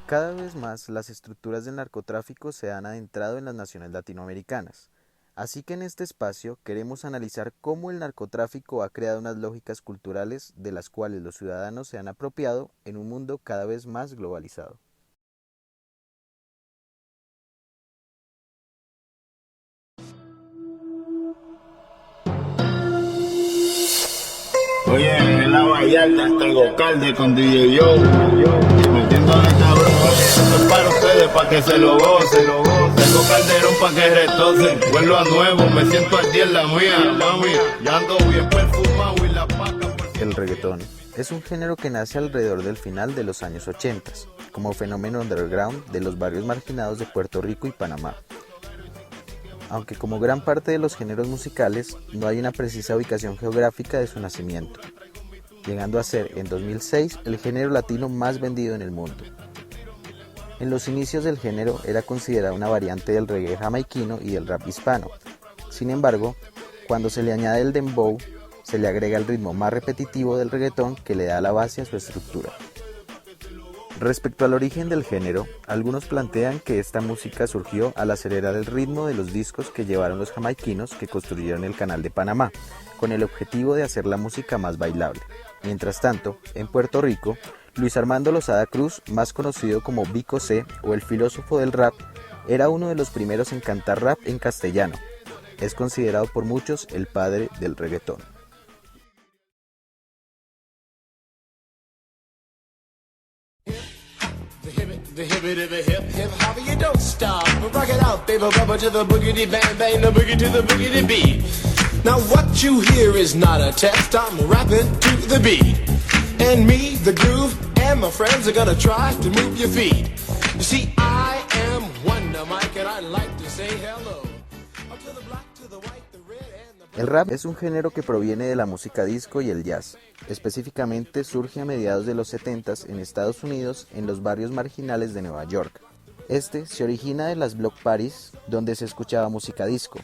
Cada vez más las estructuras del narcotráfico se han adentrado en las naciones latinoamericanas. Así que en este espacio queremos analizar cómo el narcotráfico ha creado unas lógicas culturales de las cuales los ciudadanos se han apropiado en un mundo cada vez más globalizado. Oye, en la Vallarta está el Gocalde con DJ Joe. Metiéndole cabrón, oye, esto es para ustedes, para que se lo gocen. Tengo calderón para que retocen. Vuelvo a nuevo, me siento al día en la mía, mami. Ya ando bien perfumado y la paca. El reggaetón es un género que nace alrededor del final de los años 80, como fenómeno underground de los barrios marginados de Puerto Rico y Panamá. Aunque como gran parte de los géneros musicales, no hay una precisa ubicación geográfica de su nacimiento, llegando a ser en 2006 el género latino más vendido en el mundo. En los inicios del género era considerada una variante del reggae jamaiquino y del rap hispano. Sin embargo, cuando se le añade el dembow, se le agrega el ritmo más repetitivo del reggaetón que le da la base a su estructura. Respecto al origen del género, algunos plantean que esta música surgió al acelerar el ritmo de los discos que llevaron los jamaiquinos que construyeron el Canal de Panamá, con el objetivo de hacer la música más bailable. Mientras tanto, en Puerto Rico, Luis Armando Lozada Cruz, más conocido como Vico C o el filósofo del rap, era uno de los primeros en cantar rap en castellano. Es considerado por muchos el padre del reggaetón. The hip hop, you don't stop. Rock it out, baby, rubber to the boogity bang bang, the boogie to the boogity beat. Now what you hear is not a test. I'm rapping to the beat, and me, the groove, and my friends are gonna try to move your feet. You see, I am Wonder Mike, and I like to say hello. Up to the black, to the white, the red, and the... El rap es un género que proviene de la música disco y el jazz. Específicamente surge a mediados de los 70s en Estados Unidos en los barrios marginales de Nueva York. Este se origina de las block parties donde se escuchaba música disco.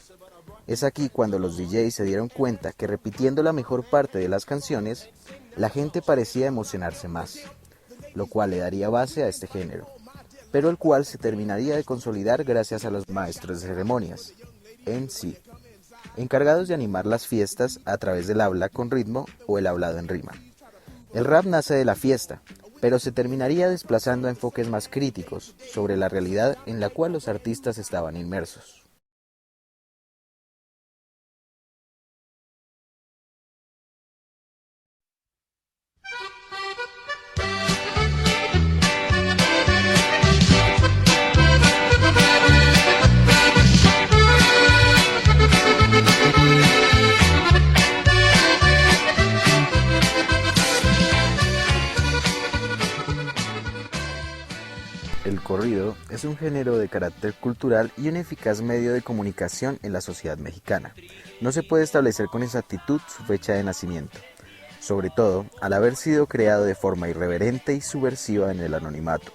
Es aquí cuando los DJs se dieron cuenta que repitiendo la mejor parte de las canciones, la gente parecía emocionarse más, lo cual le daría base a este género, pero el cual se terminaría de consolidar gracias a los maestros de ceremonias, MC, encargados de animar las fiestas a través del habla con ritmo o el hablado en rima. El rap nace de la fiesta, pero se terminaría desplazando a enfoques más críticos sobre la realidad en la cual los artistas estaban inmersos. El corrido es un género de carácter cultural y un eficaz medio de comunicación en la sociedad mexicana. No se puede establecer con exactitud su fecha de nacimiento, sobre todo al haber sido creado de forma irreverente y subversiva en el anonimato.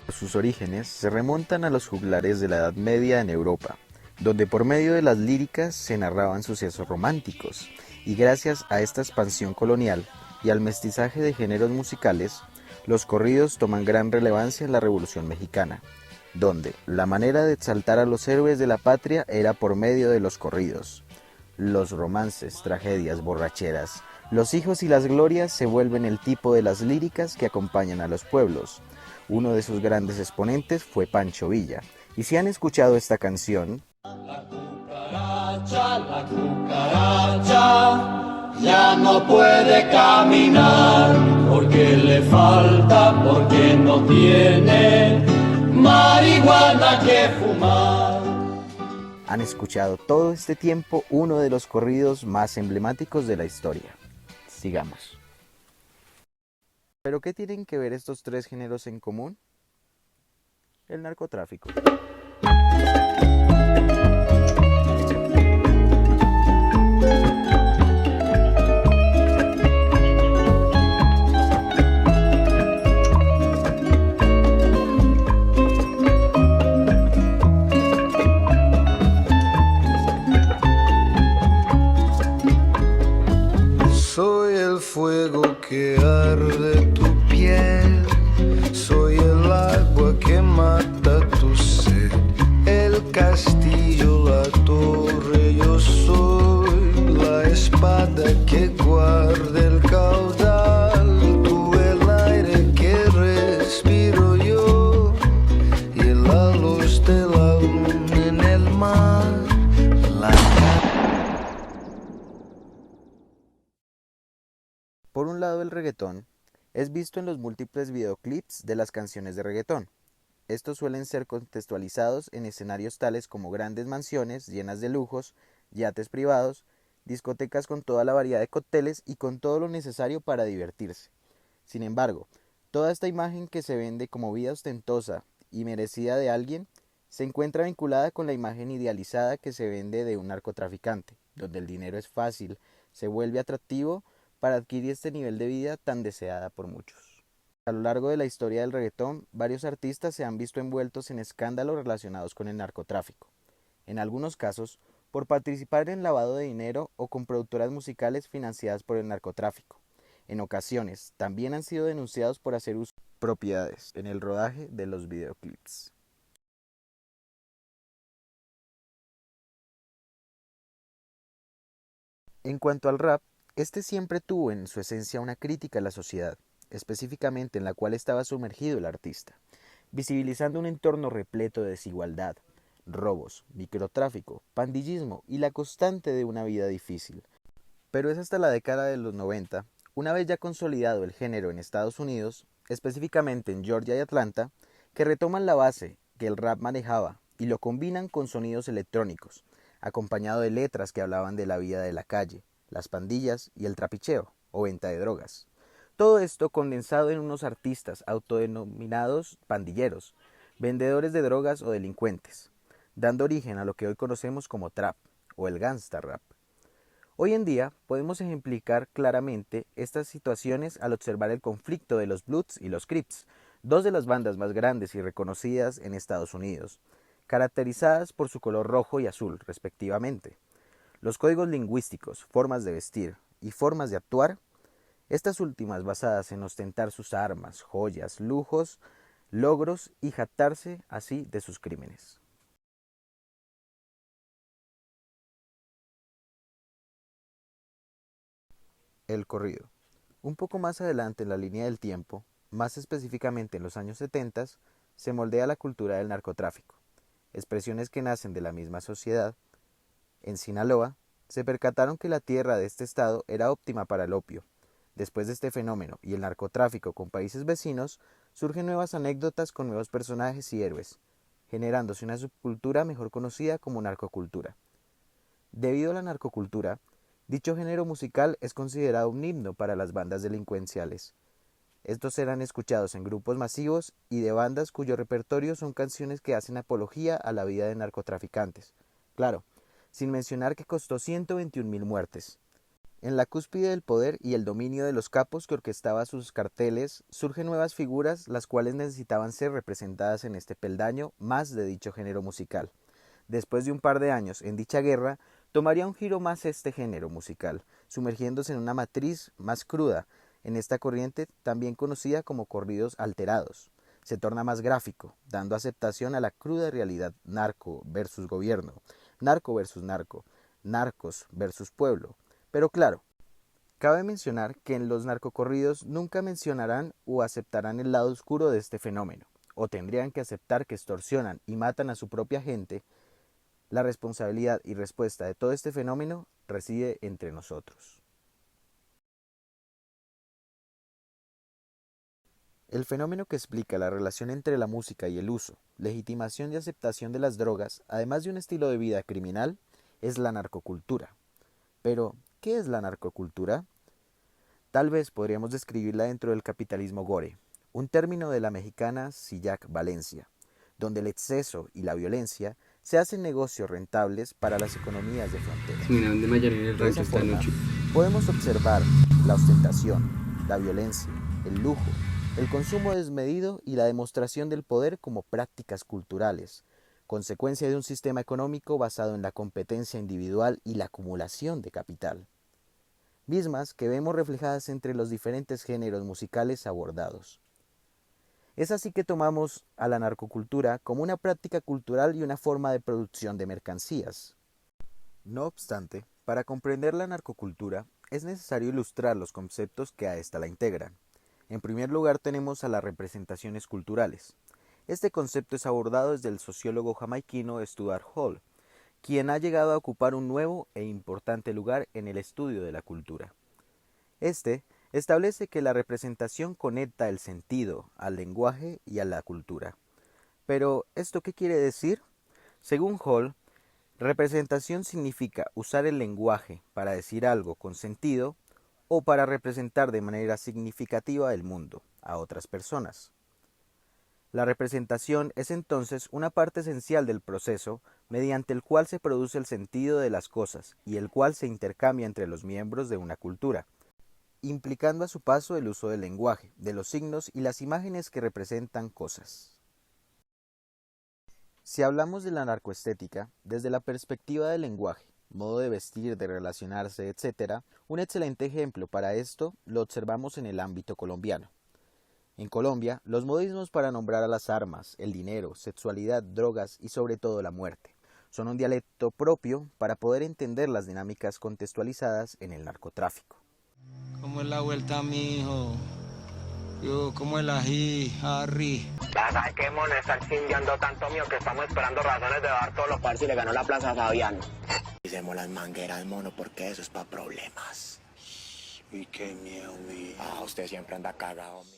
Sus orígenes se remontan a los juglares de la Edad Media en Europa, donde por medio de las líricas se narraban sucesos románticos, y gracias a esta expansión colonial y al mestizaje de géneros musicales, los corridos toman gran relevancia en la Revolución Mexicana, donde la manera de exaltar a los héroes de la patria era por medio de los corridos. Los romances, tragedias, borracheras, los hijos y las glorias se vuelven el tipo de las líricas que acompañan a los pueblos. Uno de sus grandes exponentes fue Pancho Villa, y si han escuchado esta canción... La cucaracha ya no puede caminar porque le falta, porque no tiene marihuana que fumar. Han escuchado todo este tiempo uno de los corridos más emblemáticos de la historia. Sigamos. ¿Pero qué tienen que ver estos tres géneros en común? El narcotráfico. Soy el fuego que arde tu piel, soy el agua que mata tu sed, el castillo, la torre, yo soy la espada que guarda el caudal, tú el aire que respiro yo y la luz de la luna en el mar. Por un lado, el reggaetón es visto en los múltiples videoclips de las canciones de reggaetón. Estos suelen ser contextualizados en escenarios tales como grandes mansiones llenas de lujos, yates privados, discotecas con toda la variedad de cócteles y con todo lo necesario para divertirse. Sin embargo, toda esta imagen que se vende como vida ostentosa y merecida de alguien se encuentra vinculada con la imagen idealizada que se vende de un narcotraficante, donde el dinero es fácil, se vuelve atractivo para adquirir este nivel de vida tan deseada por muchos. A lo largo de la historia del reggaetón, varios artistas se han visto envueltos en escándalos relacionados con el narcotráfico, en algunos casos por participar en lavado de dinero o con productoras musicales financiadas por el narcotráfico. En ocasiones, también han sido denunciados por hacer uso de propiedades en el rodaje de los videoclips. En cuanto al rap, este siempre tuvo en su esencia una crítica a la sociedad, específicamente en la cual estaba sumergido el artista, visibilizando un entorno repleto de desigualdad, robos, microtráfico, pandillismo y la constante de una vida difícil. Pero es hasta la década de los 90, una vez ya consolidado el género en Estados Unidos, específicamente en Georgia y Atlanta, que retoman la base que el rap manejaba y lo combinan con sonidos electrónicos, acompañado de letras que hablaban de la vida de la calle, las pandillas y el trapicheo o venta de drogas. Todo esto condensado en unos artistas autodenominados pandilleros, vendedores de drogas o delincuentes, dando origen a lo que hoy conocemos como trap o el gangsta rap. Hoy en día podemos ejemplificar claramente estas situaciones al observar el conflicto de los Bloods y los Crips, dos de las bandas más grandes y reconocidas en Estados Unidos, caracterizadas por su color rojo y azul, respectivamente. Los códigos lingüísticos, formas de vestir y formas de actuar, estas últimas basadas en ostentar sus armas, joyas, lujos, logros y jactarse así de sus crímenes. El corrido. Un poco más adelante en la línea del tiempo, más específicamente en los años 70, se moldea la cultura del narcotráfico, expresiones que nacen de la misma sociedad. En Sinaloa, se percataron que la tierra de este estado era óptima para el opio. Después de este fenómeno y el narcotráfico con países vecinos, surgen nuevas anécdotas con nuevos personajes y héroes, generándose una subcultura mejor conocida como narcocultura. Debido a la narcocultura, dicho género musical es considerado un himno para las bandas delincuenciales. Estos serán escuchados en grupos masivos y de bandas cuyo repertorio son canciones que hacen apología a la vida de narcotraficantes. Claro, sin mencionar que costó 121.000 muertes. En la cúspide del poder y el dominio de los capos que orquestaba sus carteles, surgen nuevas figuras las cuales necesitaban ser representadas en este peldaño más de dicho género musical. Después de un par de años en dicha guerra, tomaría un giro más este género musical, sumergiéndose en una matriz más cruda, en esta corriente también conocida como corridos alterados. Se torna más gráfico, dando aceptación a la cruda realidad narco versus gobierno, narco versus narco, narcos versus pueblo. Pero claro, cabe mencionar que en los narcocorridos nunca mencionarán o aceptarán el lado oscuro de este fenómeno, o tendrían que aceptar que extorsionan y matan a su propia gente. La responsabilidad y respuesta de todo este fenómeno reside entre nosotros. El fenómeno que explica la relación entre la música y el uso, legitimación y aceptación de las drogas, además de un estilo de vida criminal, es la narcocultura. Pero, ¿qué es la narcocultura? Tal vez podríamos describirla dentro del capitalismo gore, un término de la mexicana Sillac Valencia, donde el exceso y la violencia se hacen negocios rentables para las economías de frontera. De esa forma, podemos observar la ostentación, la violencia, el lujo, el consumo desmedido y la demostración del poder como prácticas culturales, consecuencia de un sistema económico basado en la competencia individual y la acumulación de capital, mismas que vemos reflejadas entre los diferentes géneros musicales abordados. Es así que tomamos a la narcocultura como una práctica cultural y una forma de producción de mercancías. No obstante, para comprender la narcocultura es necesario ilustrar los conceptos que a ésta la integran. En primer lugar tenemos a las representaciones culturales. Este concepto es abordado desde el sociólogo jamaiquino Stuart Hall, quien ha llegado a ocupar un nuevo e importante lugar en el estudio de la cultura. Este establece que la representación conecta el sentido al lenguaje y a la cultura. Pero, ¿esto qué quiere decir? Según Hall, representación significa usar el lenguaje para decir algo con sentido o para representar de manera significativa el mundo a otras personas. La representación es entonces una parte esencial del proceso mediante el cual se produce el sentido de las cosas y el cual se intercambia entre los miembros de una cultura, implicando a su paso el uso del lenguaje, de los signos y las imágenes que representan cosas. Si hablamos de la narcoestética, desde la perspectiva del lenguaje, modo de vestir, de relacionarse, etc., un excelente ejemplo para esto lo observamos en el ámbito colombiano. En Colombia, los modismos para nombrar a las armas, el dinero, sexualidad, drogas y sobre todo la muerte, son un dialecto propio para poder entender las dinámicas contextualizadas en el narcotráfico. ¿Cómo es la vuelta, mijo? Yo, ¿cómo es la ají, Harry? Ya sabes que mono está chingueando tanto mío que estamos esperando razones de dar todos los parciales y le ganó la Plaza Fabiano. Hicimos las mangueras, mono, porque eso es para problemas. Uy, qué miedo, mío. Usted siempre anda cagado, mío.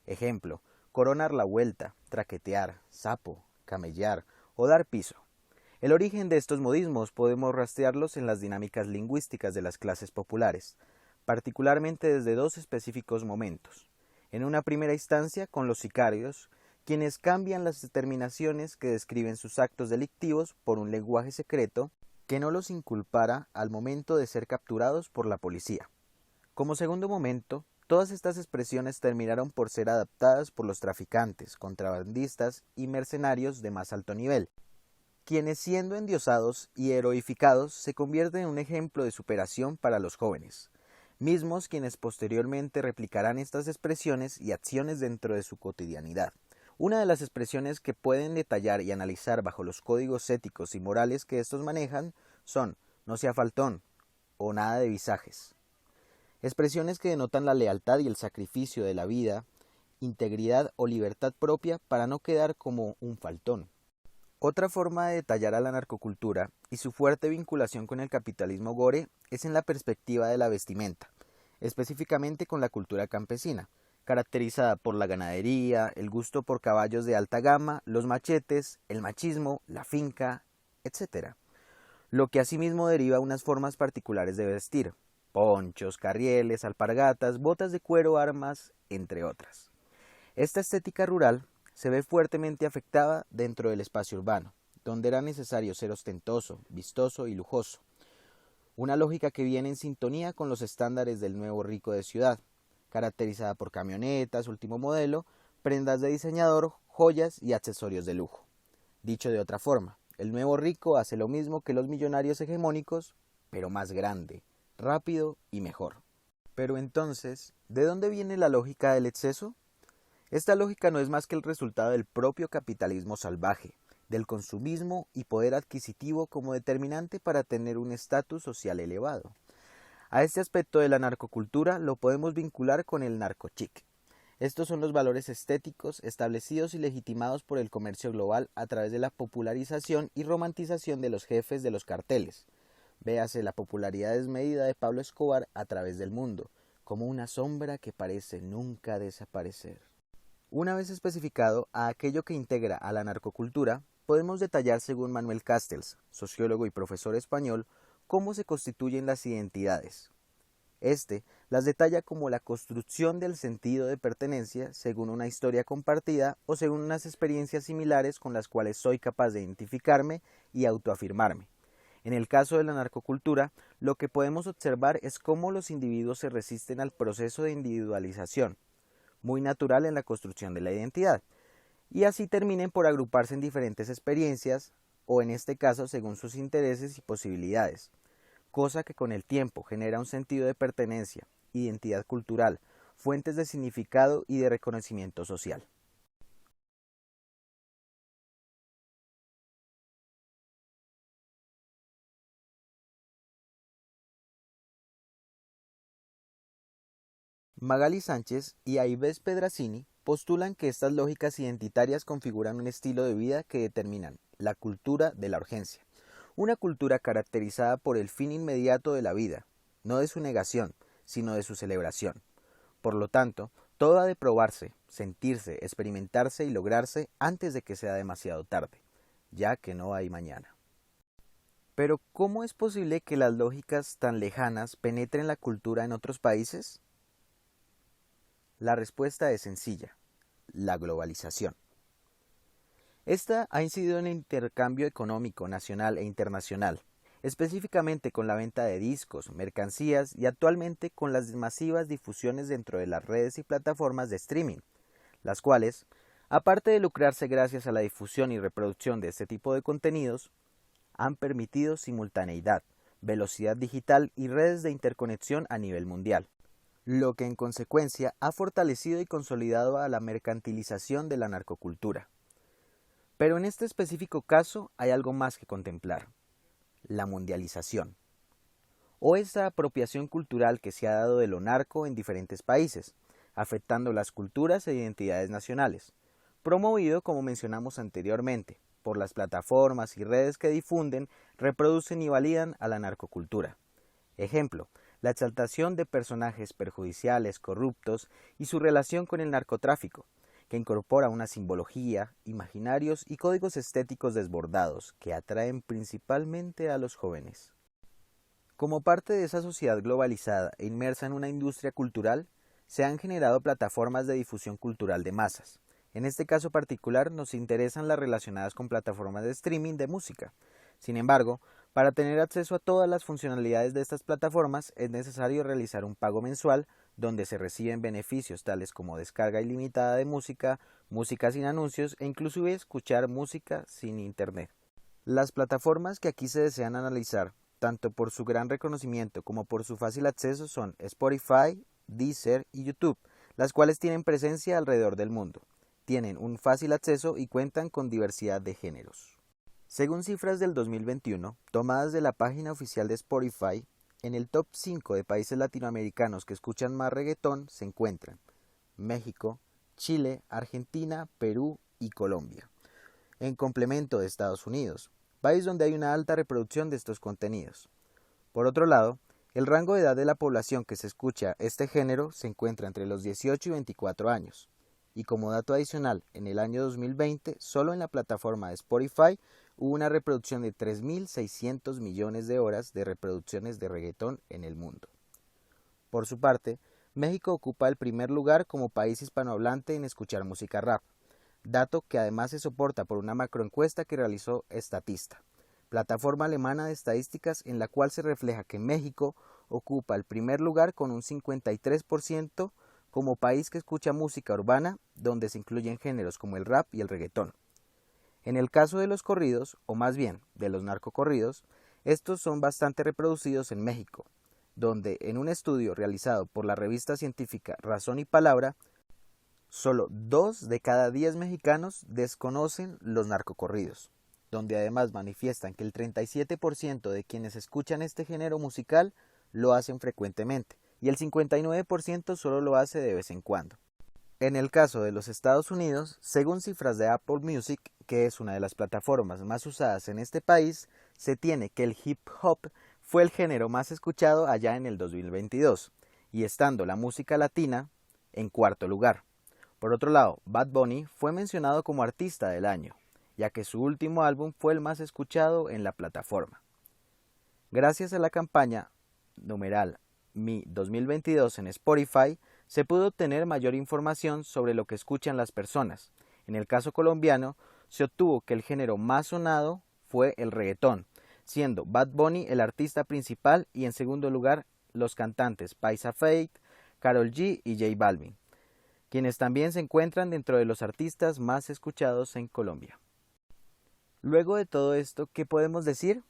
Ejemplo, coronar la vuelta, traquetear, sapo, camellar o dar piso. El origen de estos modismos podemos rastrearlos en las dinámicas lingüísticas de las clases populares, particularmente desde dos específicos momentos. En una primera instancia con los sicarios, quienes cambian las determinaciones que describen sus actos delictivos por un lenguaje secreto que no los inculpara al momento de ser capturados por la policía. Como segundo momento, todas estas expresiones terminaron por ser adaptadas por los traficantes, contrabandistas y mercenarios de más alto nivel, quienes siendo endiosados y heroificados se convierten en un ejemplo de superación para los jóvenes, mismos quienes posteriormente replicarán estas expresiones y acciones dentro de su cotidianidad. Una de las expresiones que pueden detallar y analizar bajo los códigos éticos y morales que estos manejan son «no sea faltón» o «nada de visajes». Expresiones que denotan la lealtad y el sacrificio de la vida, integridad o libertad propia para no quedar como un faltón. Otra forma de detallar a la narcocultura y su fuerte vinculación con el capitalismo gore es en la perspectiva de la vestimenta, específicamente con la cultura campesina, caracterizada por la ganadería, el gusto por caballos de alta gama, los machetes, el machismo, la finca, etc. Lo que asimismo deriva unas formas particulares de vestir, ponchos, carrieles, alpargatas, botas de cuero, armas, entre otras. Esta estética rural se ve fuertemente afectada dentro del espacio urbano, donde era necesario ser ostentoso, vistoso y lujoso. Una lógica que viene en sintonía con los estándares del nuevo rico de ciudad, caracterizada por camionetas, último modelo, prendas de diseñador, joyas y accesorios de lujo. Dicho de otra forma, el nuevo rico hace lo mismo que los millonarios hegemónicos, pero más grande, rápido y mejor. Pero entonces, ¿de dónde viene la lógica del exceso? Esta lógica no es más que el resultado del propio capitalismo salvaje, del consumismo y poder adquisitivo como determinante para tener un estatus social elevado. A este aspecto de la narcocultura lo podemos vincular con el narcochic. Estos son los valores estéticos establecidos y legitimados por el comercio global a través de la popularización y romantización de los jefes de los carteles. Véase la popularidad desmedida de Pablo Escobar a través del mundo, como una sombra que parece nunca desaparecer. Una vez especificado a aquello que integra a la narcocultura, podemos detallar según Manuel Castells, sociólogo y profesor español, cómo se constituyen las identidades. Este las detalla como la construcción del sentido de pertenencia según una historia compartida o según unas experiencias similares con las cuales soy capaz de identificarme y autoafirmarme. En el caso de la narcocultura, lo que podemos observar es cómo los individuos se resisten al proceso de individualización, muy natural en la construcción de la identidad, y así terminen por agruparse en diferentes experiencias, o en este caso según sus intereses y posibilidades, cosa que con el tiempo genera un sentido de pertenencia, identidad cultural, fuentes de significado y de reconocimiento social. Magali Sánchez y Aibés Pedrazzini postulan que estas lógicas identitarias configuran un estilo de vida que determinan la cultura de la urgencia, una cultura caracterizada por el fin inmediato de la vida, no de su negación, sino de su celebración. Por lo tanto, todo ha de probarse, sentirse, experimentarse y lograrse antes de que sea demasiado tarde, ya que no hay mañana. Pero, ¿cómo es posible que las lógicas tan lejanas penetren la cultura en otros países? La respuesta es sencilla: la globalización. Esta ha incidido en el intercambio económico nacional e internacional, específicamente con la venta de discos, mercancías y actualmente con las masivas difusiones dentro de las redes y plataformas de streaming, las cuales, aparte de lucrarse gracias a la difusión y reproducción de este tipo de contenidos, han permitido simultaneidad, velocidad digital y redes de interconexión a nivel mundial, lo que en consecuencia ha fortalecido y consolidado a la mercantilización de la narcocultura. Pero en este específico caso hay algo más que contemplar: la mundialización, o esa apropiación cultural que se ha dado de lo narco en diferentes países, afectando las culturas e identidades nacionales, promovido, como mencionamos anteriormente, por las plataformas y redes que difunden, reproducen y validan a la narcocultura. Ejemplo: la exaltación de personajes perjudiciales, corruptos y su relación con el narcotráfico, que incorpora una simbología, imaginarios y códigos estéticos desbordados que atraen principalmente a los jóvenes. Como parte de esa sociedad globalizada e inmersa en una industria cultural, se han generado plataformas de difusión cultural de masas. En este caso particular nos interesan las relacionadas con plataformas de streaming de música. Sin embargo, para tener acceso a todas las funcionalidades de estas plataformas es necesario realizar un pago mensual donde se reciben beneficios tales como descarga ilimitada de música, música sin anuncios e inclusive escuchar música sin internet. Las plataformas que aquí se desean analizar, tanto por su gran reconocimiento como por su fácil acceso, son Spotify, Deezer y YouTube, las cuales tienen presencia alrededor del mundo, tienen un fácil acceso y cuentan con diversidad de géneros. Según cifras del 2021, tomadas de la página oficial de Spotify, en el top 5 de países latinoamericanos que escuchan más reggaetón se encuentran México, Chile, Argentina, Perú y Colombia, en complemento de Estados Unidos, país donde hay una alta reproducción de estos contenidos. Por otro lado, el rango de edad de la población que se escucha este género se encuentra entre los 18 y 24 años. Y como dato adicional, en el año 2020, solo en la plataforma de Spotify hubo una reproducción de 3.600 millones de horas de reproducciones de reggaetón en el mundo. Por su parte, México ocupa el primer lugar como país hispanohablante en escuchar música rap, dato que además se soporta por una macroencuesta que realizó Statista, plataforma alemana de estadísticas en la cual se refleja que México ocupa el primer lugar con un 53% como país que escucha música urbana, donde se incluyen géneros como el rap y el reggaetón. En el caso de los corridos, o más bien de los narcocorridos, estos son bastante reproducidos en México, donde en un estudio realizado por la revista científica Razón y Palabra, solo 2 de cada 10 mexicanos desconocen los narcocorridos, donde además manifiestan que el 37% de quienes escuchan este género musical lo hacen frecuentemente, y el 59% solo lo hace de vez en cuando. En el caso de los Estados Unidos, según cifras de Apple Music, que es una de las plataformas más usadas en este país, se tiene que el hip hop fue el género más escuchado allá en el 2022, y estando la música latina en cuarto lugar. Por otro lado, Bad Bunny fue mencionado como artista del año, ya que su último álbum fue el más escuchado en la plataforma. Gracias a la campaña numeral Mi 2022 en Spotify, se pudo obtener mayor información sobre lo que escuchan las personas. En el caso colombiano, se obtuvo que el género más sonado fue el reggaetón, siendo Bad Bunny el artista principal y en segundo lugar los cantantes Paisa Fate, Karol G y J Balvin, quienes también se encuentran dentro de los artistas más escuchados en Colombia. Luego de todo esto, ¿qué podemos decir?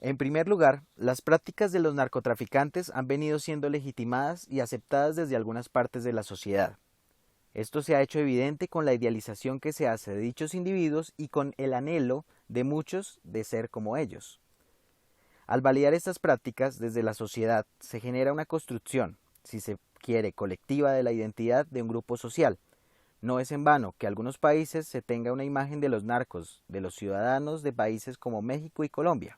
En primer lugar, las prácticas de los narcotraficantes han venido siendo legitimadas y aceptadas desde algunas partes de la sociedad. Esto se ha hecho evidente con la idealización que se hace de dichos individuos y con el anhelo de muchos de ser como ellos. Al validar estas prácticas desde la sociedad se genera una construcción, si se quiere, colectiva de la identidad de un grupo social. No es en vano que en algunos países se tenga una imagen de los narcos, de los ciudadanos de países como México y Colombia.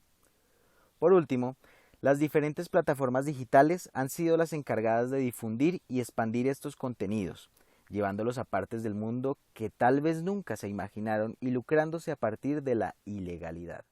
Por último, las diferentes plataformas digitales han sido las encargadas de difundir y expandir estos contenidos, llevándolos a partes del mundo que tal vez nunca se imaginaron y lucrándose a partir de la ilegalidad.